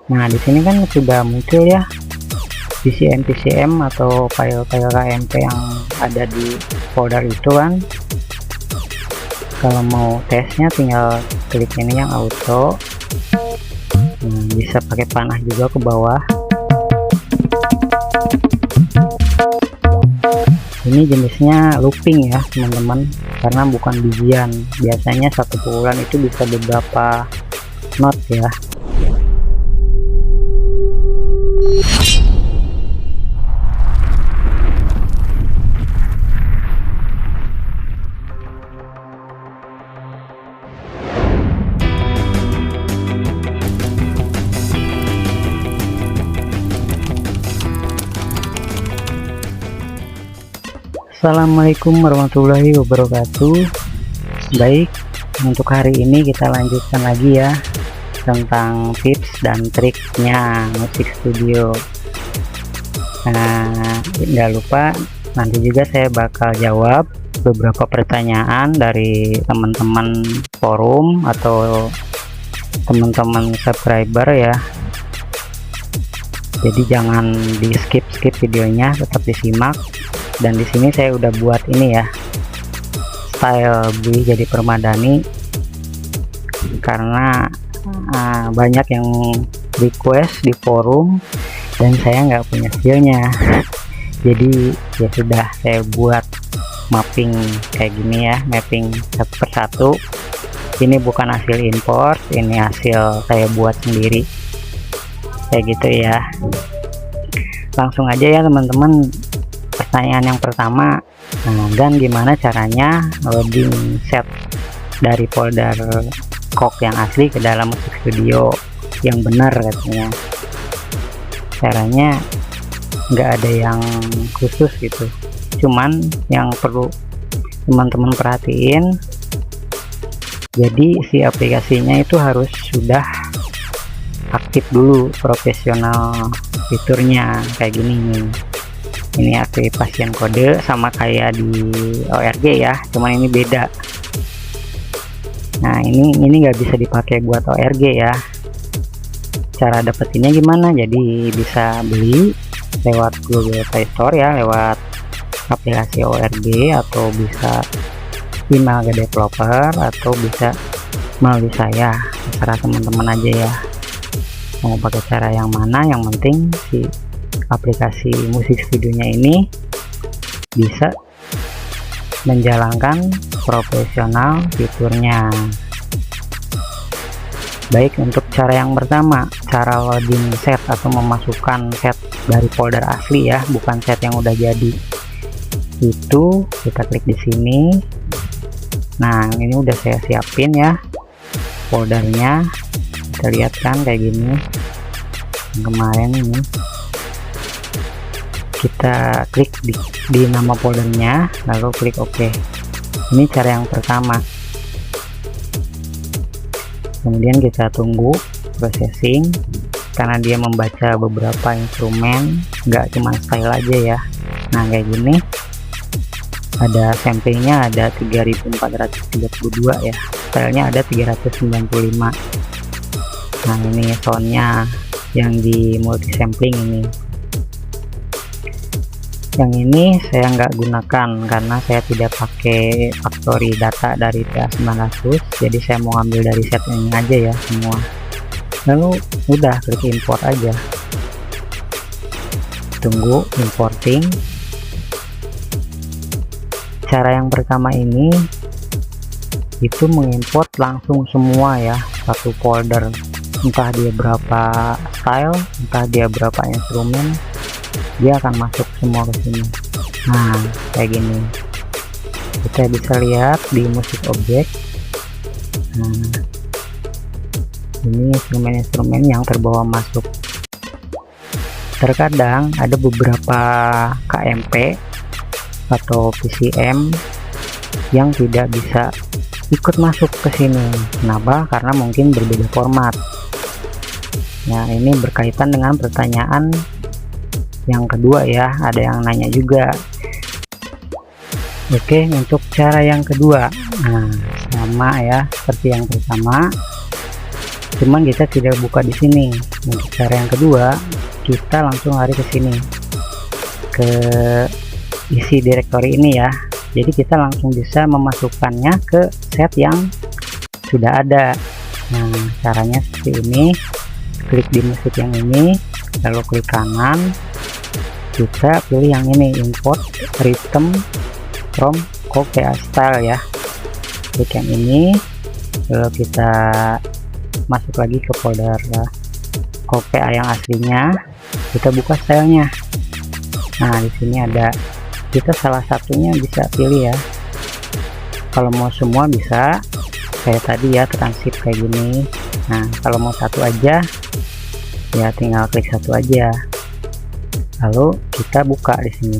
Nah, di sini kan sudah muncul ya PCM atau file-file KMP yang ada di folder itu kan. Kalau mau tesnya tinggal klik ini yang auto. Bisa pakai panah juga ke bawah. Ini jenisnya looping ya teman-teman, karena bukan bijian. Biasanya satu pukulan itu bisa beberapa not ya. Assalamualaikum warahmatullahi wabarakatuh. Baik, untuk hari ini kita lanjutkan lagi ya tentang tips dan triknya musik studio. Nah, nggak lupa nanti juga saya bakal jawab beberapa pertanyaan dari teman-teman forum atau teman-teman subscriber ya. Jadi jangan di skip videonya, tetap disimak. Dan di sini saya udah buat ini ya, style bui jadi permadani, karena banyak yang request di forum dan saya nggak punya skillnya. Jadi ya sudah, saya buat mapping kayak gini ya, mapping satu persatu. Ini bukan hasil import, ini hasil saya buat sendiri kayak gitu ya. Langsung aja ya teman-teman. Pertanyaan yang pertama, dan gimana caranya loading set dari folder kok yang asli ke dalam musik studio yang benar katanya. Caranya nggak ada yang khusus gitu, cuman yang perlu teman-teman perhatiin, jadi si aplikasinya itu harus sudah aktif dulu, profesional fiturnya kayak gini nih. Ini aktivasi kode sama kayak di ORG ya, cuman ini beda. Nah, ini nggak bisa dipakai buat ORG ya. Cara dapetinnya gimana? Jadi bisa beli lewat Google Play Store ya, lewat aplikasi ORG, atau bisa email ke developer, atau bisa melalui saya. Terserah teman-teman aja ya, mau pakai cara yang mana. Yang penting si aplikasi musik studionya ini bisa menjalankan profesional fiturnya. Baik, untuk cara yang pertama, cara loading set atau memasukkan set dari folder asli ya, bukan set yang udah jadi. Itu kita klik di sini. Nah, ini udah saya siapin ya foldernya. Kita lihat kan kayak gini yang kemarin ini. Kita klik di nama foldernya, lalu klik OK. Ini cara yang pertama. Kemudian kita tunggu processing, karena dia membaca beberapa instrumen, nggak cuma style aja ya. Nah, kayak gini ada samplingnya ada 3432 ya, stylenya ada 395. Nah, ini soundnya yang di multi sampling ini. Yang ini saya nggak gunakan karena saya tidak pakai factory data dari PA900, jadi saya mau ambil dari set ini aja ya semua. Lalu udah klik import aja, tunggu importing. Cara yang pertama ini itu mengimport langsung semua ya, satu folder, entah dia berapa style, entah dia berapa instrumen, dia akan masuk semua ke sini. Nah, kayak gini kita bisa lihat di musik objek. Nah, ini instrumen-instrumen yang terbawa masuk. Terkadang ada beberapa KMP atau PCM yang tidak bisa ikut masuk ke sini. Kenapa? Karena mungkin berbeda format. Nah, ini berkaitan dengan pertanyaan yang kedua ya, ada yang nanya juga. Oke, untuk cara yang kedua, nah sama ya seperti yang pertama, cuman kita tidak buka di sini. Untuk cara yang kedua, kita langsung lari ke sini, ke isi direktori ini ya. Jadi kita langsung bisa memasukkannya ke set yang sudah ada. Nah, caranya seperti ini. Klik di musik yang ini, lalu klik kanan, kita pilih yang ini, import rhythm from CoPA style ya. Klik yang ini, lalu kita masuk lagi ke folder CoPA yang aslinya, kita buka stylenya. Nah, di sini ada, kita salah satunya bisa pilih ya. Kalau mau semua bisa kayak tadi ya, tekan shift kayak gini. Nah, kalau mau satu aja ya tinggal klik satu aja, lalu kita buka di sini.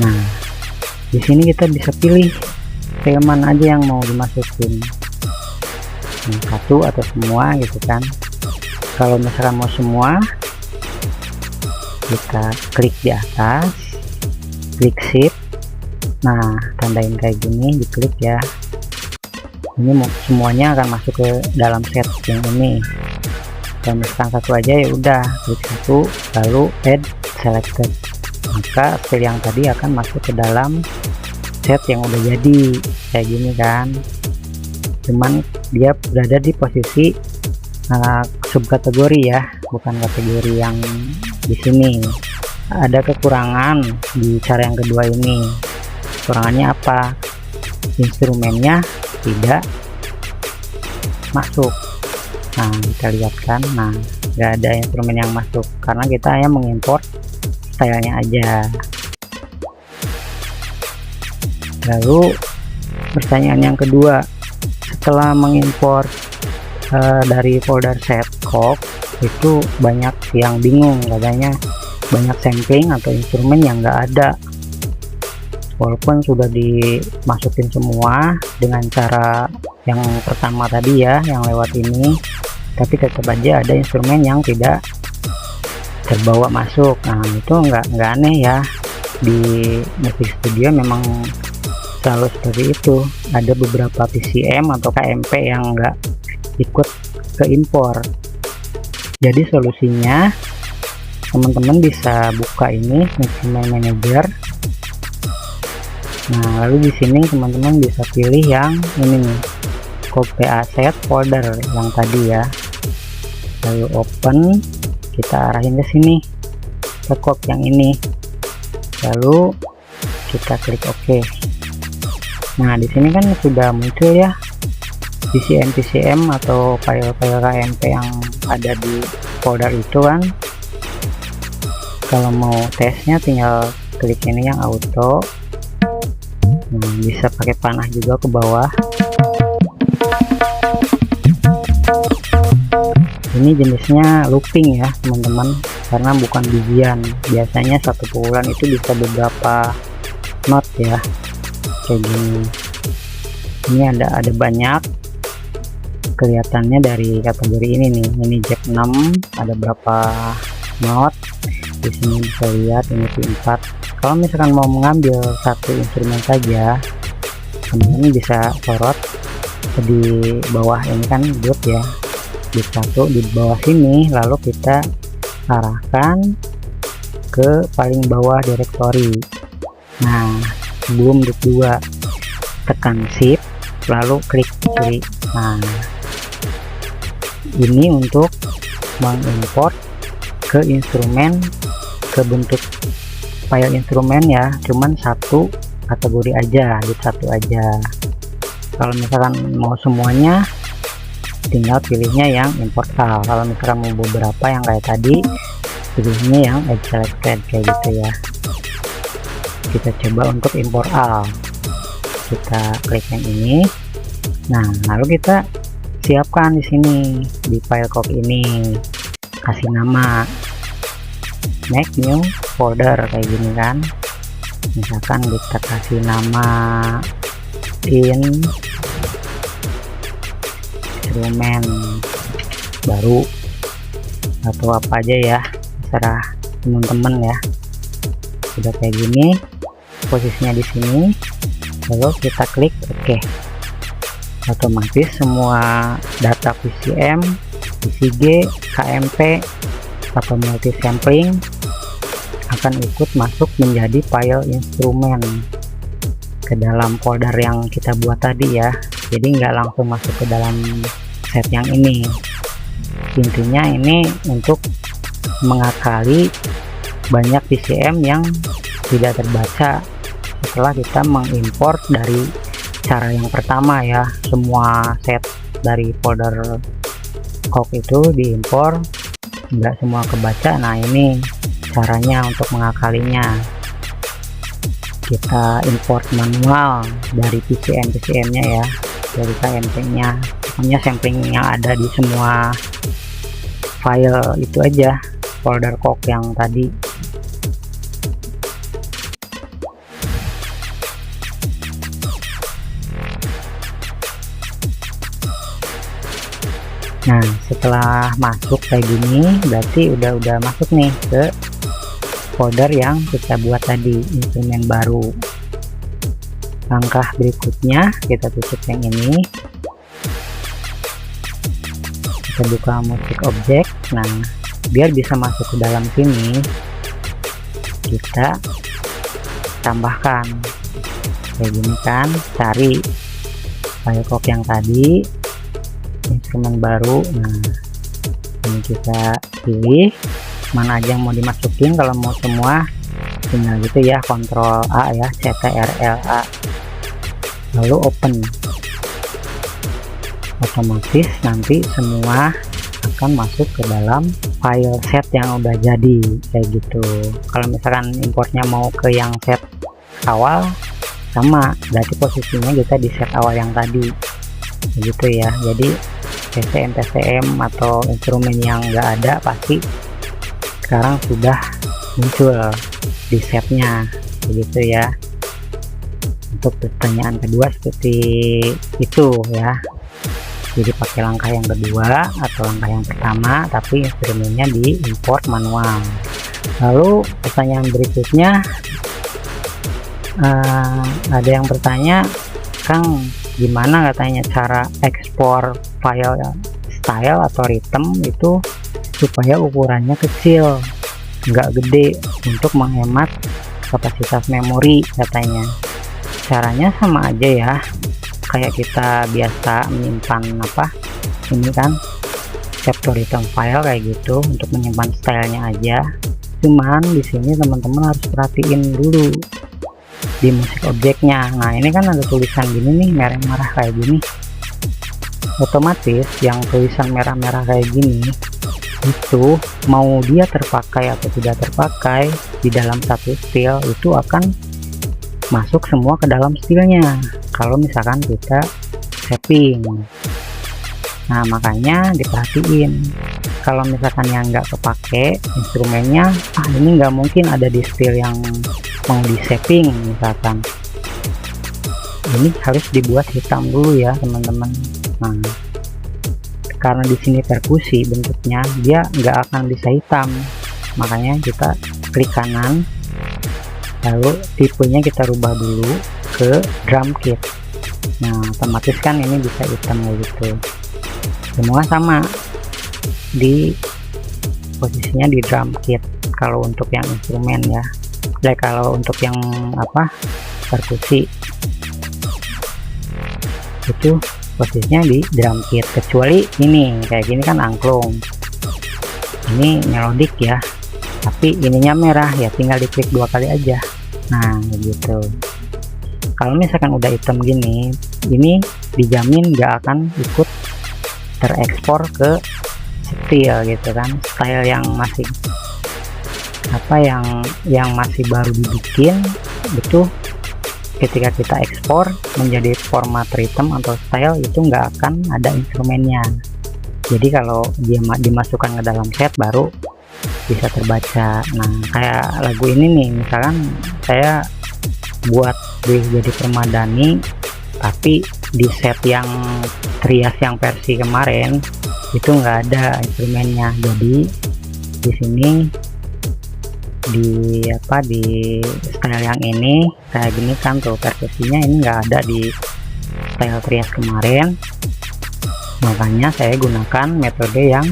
Nah, di sini kita bisa pilih file mana aja yang mau dimasukin, yang satu atau semua gitu kan. Kalau misalkan mau semua, kita klik di atas, klik shift, nah tandain kayak gini, diklik ya. Ini semuanya akan masuk ke dalam set yang ini. Kalau misalkan satu aja ya udah, klik satu lalu add selected, maka file yang tadi akan masuk ke dalam set yang udah jadi kayak gini kan. Cuman dia berada di posisi subkategori ya, bukan kategori yang di sini. Ada kekurangan di cara yang kedua ini. Kekurangannya apa? Instrumennya tidak masuk. Nah, kita lihat kan, nah nggak ada instrumen yang masuk karena kita hanya mengimport stylenya aja. Lalu pertanyaan yang kedua, setelah mengimport dari folder set COP, itu banyak yang bingung, katanya banyak sampling atau instrumen yang nggak ada, walaupun sudah dimasukin semua dengan cara yang pertama tadi ya, yang lewat ini, tapi tetap aja ada instrumen yang tidak terbawa masuk. Nah, itu nggak aneh ya, di Music Studio memang selalu seperti itu. Ada beberapa PCM atau KMP yang nggak ikut ke impor. Jadi solusinya teman-teman bisa buka ini Instrument Manager. Nah, lalu di sini teman-teman bisa pilih yang ini nih, CoPA set folder yang tadi ya. Lalu open, kita arahin ke sini, ke COP yang ini. Lalu kita klik OK. Nah, di sini kan sudah muncul ya PCM atau file-file KMP yang ada di folder itu kan. Kalau mau tesnya tinggal klik ini yang auto. Nah, bisa pakai panah juga ke bawah. Ini jenisnya looping ya teman-teman, karena bukan bijian. Biasanya satu pukulan itu bisa beberapa not ya, kayak gini. Ini ada banyak, kelihatannya dari kategori ini nih. Ini jack 6, ada berapa not di sini, bisa lihat ini P4. Kalau misalkan mau mengambil satu instrumen saja, teman-teman bisa sorot di bawah ini kan dot ya, di satu di bawah sini, lalu kita arahkan ke paling bawah direktori. Nah, sebelum dot 2 tekan shift lalu klik kiri. Nah, ini untuk mengimport ke instrumen, ke bentuk file instrumen ya, cuman satu kategori aja, di satu aja. Kalau misalkan mau semuanya, tinggal pilihnya yang import all. Kalau misalkan mau beberapa yang kayak tadi, pilihnya yang add selected kayak gitu ya. Kita coba untuk import all, kita klik yang ini. Nah, lalu kita siapkan di sini di file COP ini, kasih nama, make new folder kayak gini kan. Misalkan kita kasih nama instrumen baru atau apa aja ya, terserah teman-teman ya. Sudah kayak gini posisinya di sini, lalu kita klik OK. otomatis semua data PCM, PCG, KMP atau multi sampling akan ikut masuk menjadi file instrumen ke dalam folder yang kita buat tadi ya. Jadi nggak langsung masuk ke dalam set yang ini. Intinya ini untuk mengakali banyak PCM yang tidak terbaca setelah kita mengimport dari cara yang pertama ya. Semua set dari folder Coq itu diimpor, nggak semua kebaca. Nah, ini caranya untuk mengakalinya. Kita import manual dari PCM nya ya, dari KMP nya, pokoknya sampling yang ada di semua file itu aja, folder Coq yang tadi. Nah, setelah masuk kayak gini berarti udah masuk nih ke folder yang kita buat tadi, instrumen baru. Langkah berikutnya kita tutup yang ini, kita buka musik objek. Nah, biar bisa masuk ke dalam sini kita tambahkan kayak gini kan, cari file Coq yang tadi, instrumen baru. Nah, ini kita pilih mana aja yang mau dimasukin. Kalau mau semua tinggal gitu ya, Ctrl A ya, CTRL A, lalu open. Otomatis nanti semua akan masuk ke dalam file set yang udah jadi kayak gitu. Kalau misalkan importnya mau ke yang set awal, sama, berarti posisinya kita di set awal yang tadi gitu ya. Jadi PCM atau instrumen yang enggak ada pasti sekarang sudah muncul di setnya begitu ya. Untuk pertanyaan kedua seperti itu ya, jadi pakai langkah yang kedua atau langkah yang pertama, tapi instrumennya di import manual. Lalu pertanyaan berikutnya, ada yang bertanya, Kang, gimana katanya cara ekspor file style atau rhythm itu supaya ukurannya kecil, nggak gede, untuk menghemat kapasitas memori katanya. Caranya sama aja ya, kayak kita biasa menyimpan ini kan, chapter rhythm file kayak gitu, untuk menyimpan stylenya aja. Cuman di sini teman-teman harus perhatiin dulu di musik objeknya. Nah, ini kan ada tulisan gini nih, merah-merah kayak gini. Otomatis yang tulisan merah-merah kayak gini itu mau dia terpakai atau tidak terpakai di dalam satu style itu akan masuk semua ke dalam stylenya kalau misalkan kita saving. Nah, makanya diperhatiin kalau misalkan yang nggak kepake instrumennya, ini nggak mungkin ada di style yang mau di saving misalkan, ini harus dibuat hitam dulu ya teman-teman. Nah, karena di sini perkusi bentuknya, dia nggak akan bisa hitam, makanya kita klik kanan, lalu tipenya kita rubah dulu ke drum kit. Nah, otomatis kan ini bisa hitam gitu. Semua sama di posisinya di drum kit kalau untuk yang instrumen ya. Kalau untuk yang perkusi itu posisinya di drum kit, kecuali ini kayak gini kan angklung, ini melodic ya, tapi ininya merah ya, tinggal diklik 2 kali aja. Nah, gitu. Kalau misalkan udah hitam gini, ini dijamin nggak akan ikut terekspor ke style gitu kan, style yang masih yang masih baru dibikin itu. Ketika kita ekspor menjadi format rhythm atau style itu nggak akan ada instrumennya. Jadi kalau dia dimasukkan ke dalam set baru bisa terbaca. Nah, kayak lagu ini nih, misalkan saya buat jadi permadani, tapi di set yang Trias yang versi kemarin itu nggak ada instrumennya. Jadi di sini di style yang ini kayak gini kan tuh, perkusinya ini nggak ada di style trias kemarin, makanya saya gunakan metode yang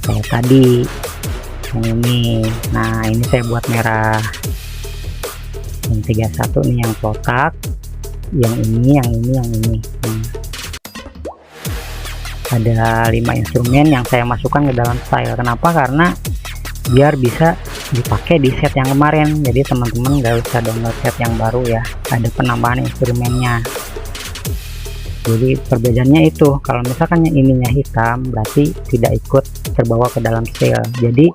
kayak tadi, yang ini. Nah, ini saya buat merah, yang 31 nih yang kotak, yang ini. Ada 5 instrumen yang saya masukkan ke dalam style. Kenapa? Karena biar bisa dipakai di set yang kemarin, jadi teman-teman nggak usah download set yang baru ya, ada penambahan instrumennya. Jadi perbedaannya itu, kalau misalkan yang ininya hitam berarti tidak ikut terbawa ke dalam style. Jadi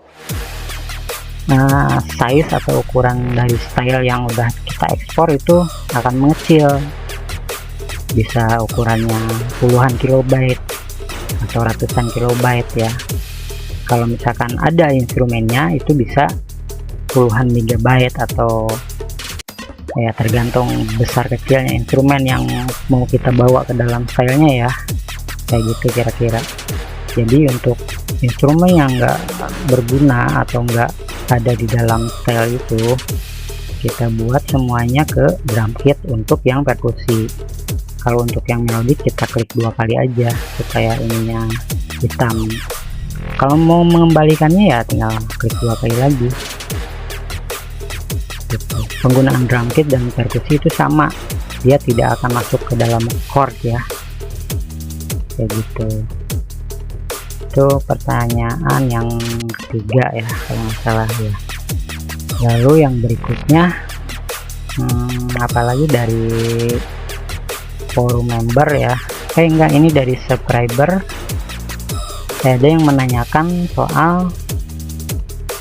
size atau ukuran dari style yang udah kita ekspor itu akan mengecil, bisa ukurannya puluhan kilobyte atau ratusan kilobyte ya. Kalau misalkan ada instrumennya itu bisa puluhan megabyte, atau ya tergantung besar kecilnya instrumen yang mau kita bawa ke dalam stylenya ya, kayak gitu kira-kira. Jadi untuk instrumen yang enggak berguna atau enggak ada di dalam style itu, kita buat semuanya ke drum kit untuk yang perkusi. Kalau untuk yang melodic kita klik 2 kali aja supaya ininya hitam. Kalau mau mengembalikannya ya tinggal klik 2 kali lagi gitu. Penggunaan drum kit dan perkusi itu sama, dia tidak akan masuk ke dalam chord ya, kayak gitu. Itu pertanyaan yang ketiga ya kalau nggak salah ya. Lalu yang berikutnya apalagi dari forum member ya, enggak, ini dari subscriber. Ada yang menanyakan soal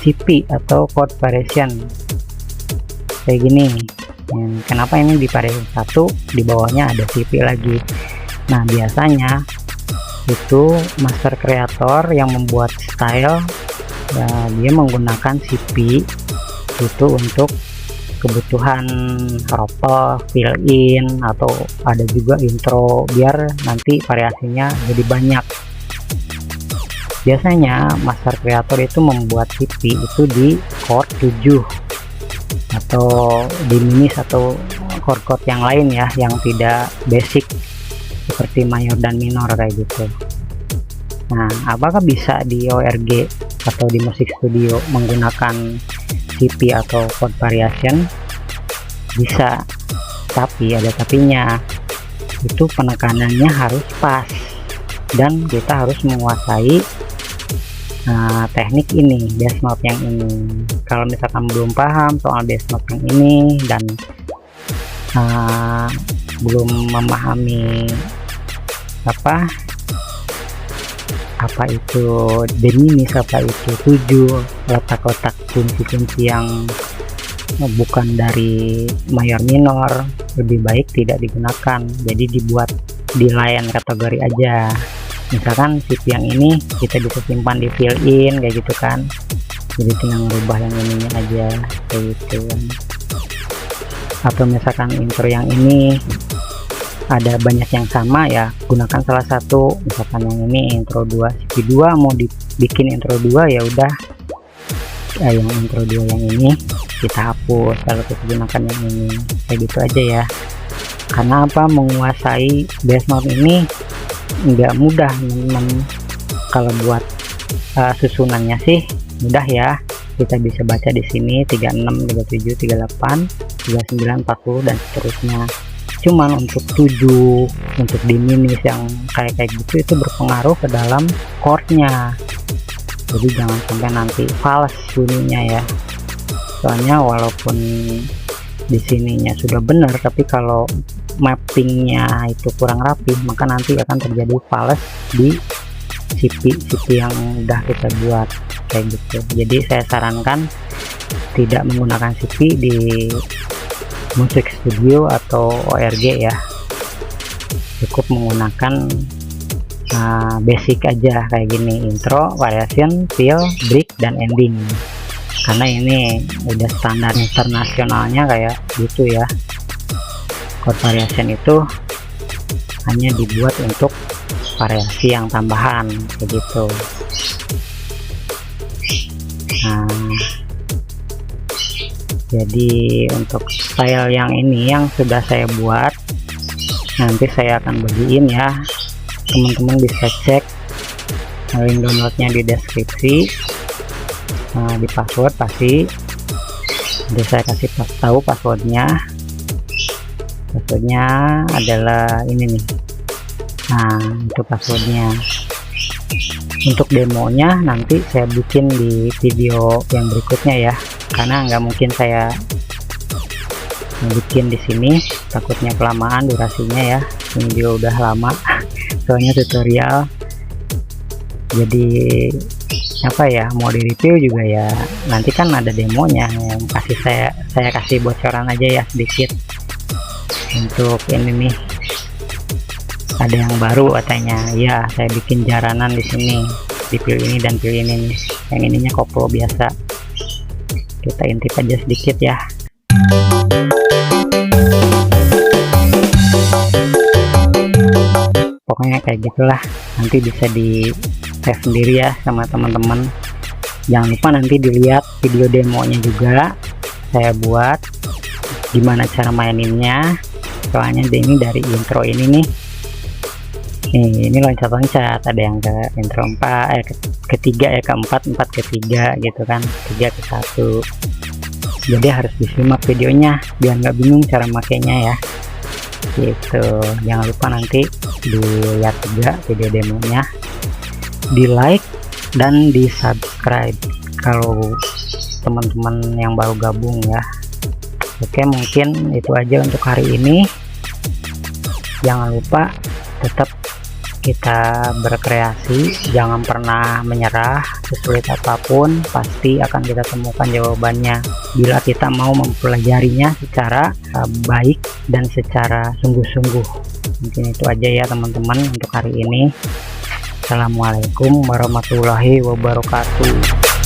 CP atau chord variation kayak gini. Kenapa ini di variation 1 di bawahnya ada CP lagi? Nah, biasanya itu master creator yang membuat style ya, dia menggunakan CP itu untuk kebutuhan rotol, fill in, atau ada juga intro biar nanti variasinya jadi banyak. Biasanya master creator itu membuat CP itu di chord 7 atau diminis atau chord-chord yang lain ya, yang tidak basic seperti mayor dan minor kayak gitu. Nah, apakah bisa di ORG atau di musik studio menggunakan CP atau chord variation? Bisa, tapi ada tapinya. Itu penekanannya harus pas dan kita harus menguasai teknik ini, bass note yang ini. Kalau misalkan belum paham soal bass note yang ini dan belum memahami apa itu diminis, apa itu 7, letak-letak kunci-kunci yang bukan dari mayor minor, lebih baik tidak digunakan. Jadi dibuat di lain kategori aja. Misalkan CP yang ini kita bisa simpan di fill in kayak gitu kan, jadi tinggal merubah yang ininya aja kayak gitu kan. Atau misalkan intro yang ini ada banyak yang sama ya, gunakan salah satu. Misalkan yang ini intro 2 CP 2, mau dibikin intro 2 ya udah yang intro 2 yang ini kita hapus, kalau kita gunakan yang ini, kayak gitu aja ya. Karena apa, menguasai bass note ini nggak mudah teman-teman. Kalau buat susunannya sih mudah ya, kita bisa baca di sini 36, 37, 38, 39, 40 dan seterusnya. Cuman untuk 7, untuk diminis yang kayak gitu itu berpengaruh ke dalam chordnya, jadi jangan sampai nanti fals bunyinya ya. Soalnya walaupun di sininya sudah benar, tapi kalau mappingnya itu kurang rapi, maka nanti akan terjadi fals di CP yang udah kita buat kayak gitu. Jadi saya sarankan tidak menggunakan CP di musik studio atau ORG ya, cukup menggunakan basic aja kayak gini, intro, variation, fill, break, dan ending. Karena ini udah standar internasionalnya kayak gitu ya. Chord variation itu hanya dibuat untuk variasi yang tambahan kayak gitu. Nah, jadi untuk style yang ini yang sudah saya buat nanti saya akan bagiin ya, teman-teman bisa cek link downloadnya di deskripsi. Nah, di password pasti nanti saya kasih tahu passwordnya adalah ini nih. Nah, itu passwordnya. Untuk demonya nanti saya bikin di video yang berikutnya ya, karena nggak mungkin saya bikin di sini, takutnya kelamaan durasinya ya. Ini video udah lama soalnya tutorial, jadi apa ya, mau di review juga ya nanti kan ada demonya yang kasih saya kasih bocoran aja ya sedikit. Untuk ini nih, ada yang baru katanya ya, saya bikin jaranan di sini, di pil ini dan pil ini nih. Yang ininya koplo biasa, kita intip aja sedikit ya. Pokoknya kayak gitulah, nanti bisa di tes sendiri ya sama teman-teman. Jangan lupa nanti dilihat video demonya juga saya buat, gimana cara maininnya. Soalnya ini dari intro ini nih. Ini loncat-loncat, ada yang ke intro 4 ketiga ya, keempat, 4 ketiga gitu kan, 3 ke 1. Jadi harus disimak videonya biar nggak bingung cara makainya ya gitu. Jangan lupa nanti dilihat juga video demonya, di like dan di subscribe kalau teman-teman yang baru gabung ya. Oke, mungkin itu aja untuk hari ini. Jangan lupa tetap kita berkreasi, jangan pernah menyerah. Sesulit apapun pasti akan kita temukan jawabannya bila kita mau mempelajarinya secara baik dan secara sungguh-sungguh. Mungkin itu aja ya teman-teman untuk hari ini. Assalamualaikum warahmatullahi wabarakatuh.